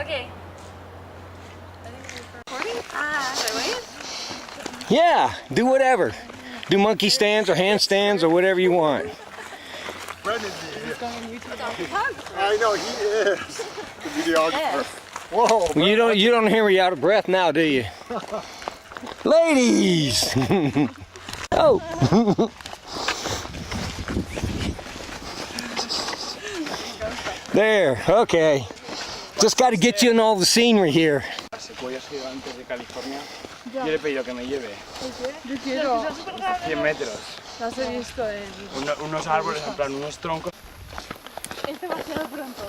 Okay. Recording? Should I wait? Yeah, do whatever. Do monkey stands or handstands or whatever you want. I know he is the videographer. Whoa! Well, you don't hear me out of breath now, do you? Ladies! Oh! There, okay. Just got to get you in all the scenery here. Secuoyas gigantes de California. Yo le he pedido que me lleve. Yo quiero. 100 metros. Las he visto en... Unos árboles, en plan, unos troncos. Es demasiado pronto.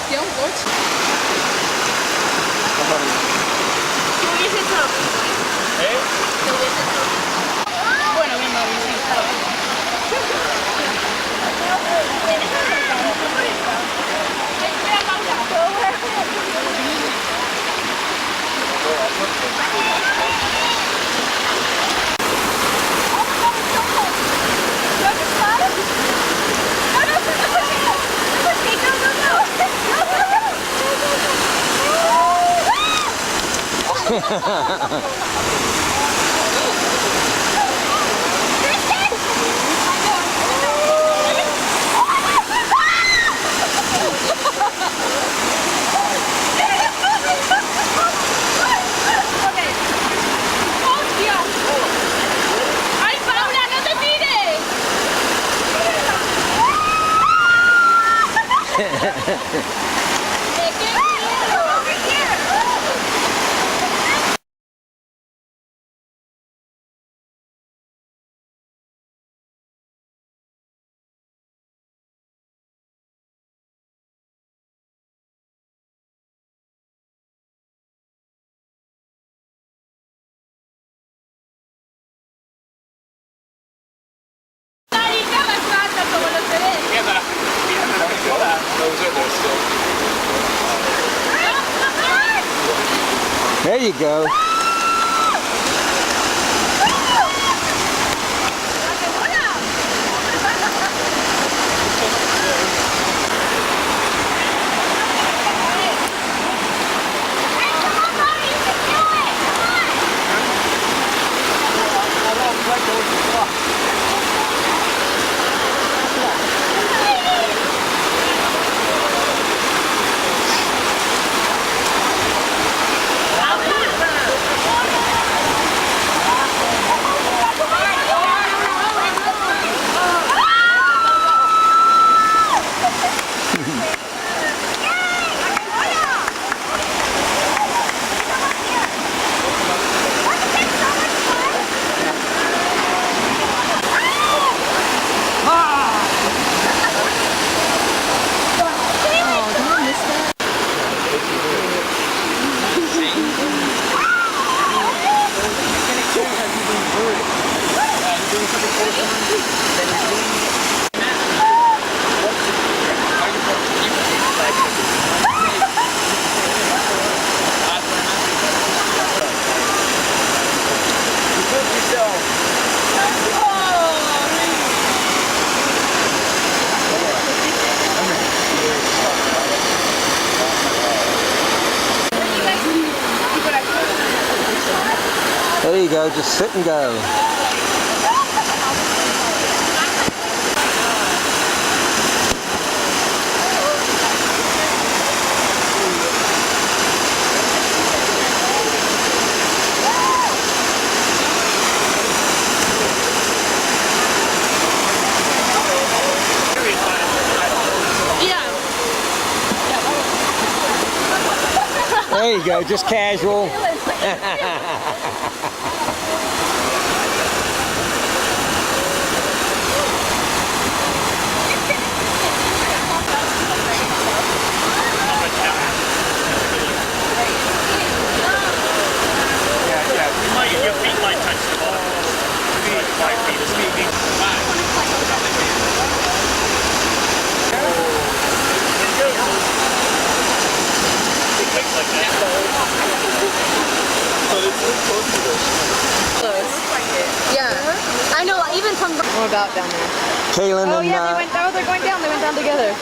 ¿Tiene un coche? ¿Qué hubiese hecho? ¿Eh? ¿Qué hubiese hecho? Bueno, venga, There you go. There you go, just sit and go. There you go, just casual. Your feet might touch the bottom. 5 feet is maybe 5. Like that. But it's so close to this. Close. Yeah. I know, even from... What about down there? Kaylin Oh and yeah, they went down. They're going down. They went down together.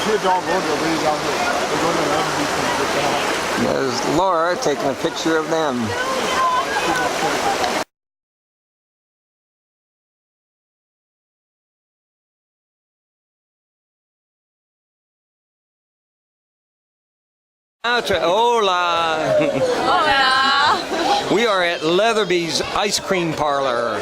Kids all going to way down there. They're going to Love Beach and get down. there's Laura taking a picture of them. Hola! Hola. We are at Leatherby's ice cream parlor.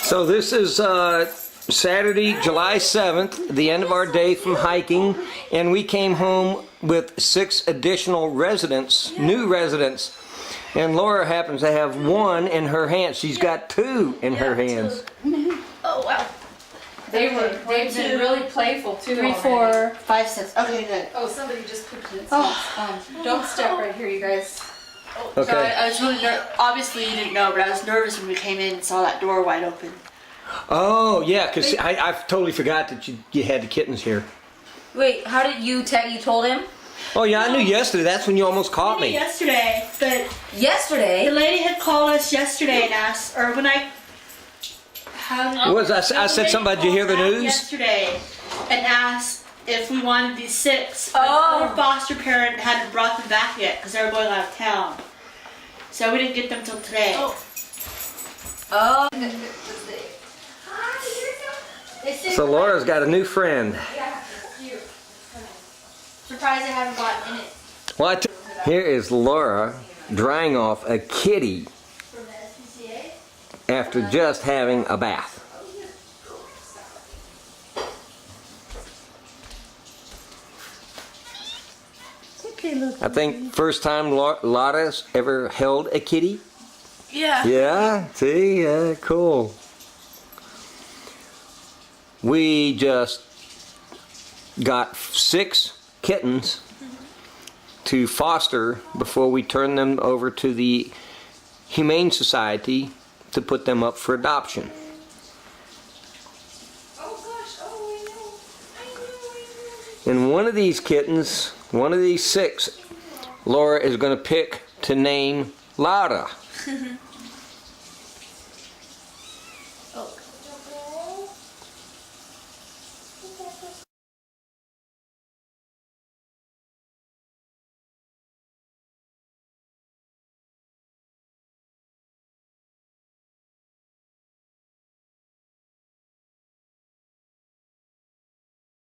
So this is Saturday, July 7th, the end of our day from hiking, and we came home with 6 additional residents, new residents. And Laura happens to have 1 in her hand. She's got 2 in her hands. Oh wow. They've been really playful too. 3, 4, 5, 6. Okay, good. Oh, somebody just cooked it. Don't step right here, you guys. Okay. So I was really obviously you didn't know, but I was nervous when we came in and saw that door wide open. Oh, yeah, because I totally forgot that you had the kittens here. Wait, how did you told him? Oh, yeah, I knew yesterday. That's when you almost caught me. Yesterday, but Yesterday? the lady had called us yesterday and asked, or when I... I said something about, did you hear the news? Yesterday, and asked if we wanted these 6. But Oh. our foster parent hadn't brought them back yet because they were going out of town. So we didn't get them till today. Oh. So Laura's got a new friend. Surprised they haven't gotten in it. What? Here is Laura drying off a kitty From the SPCA. after just having a bath. I think first time Laura's ever held a kitty. Yeah. Yeah, see, yeah, cool. We just got 6 kittens to foster before we turned them over to the Humane Society to put them up for adoption. Oh gosh, oh And one of these kittens, one of these 6, Laura is going to pick to name Laura.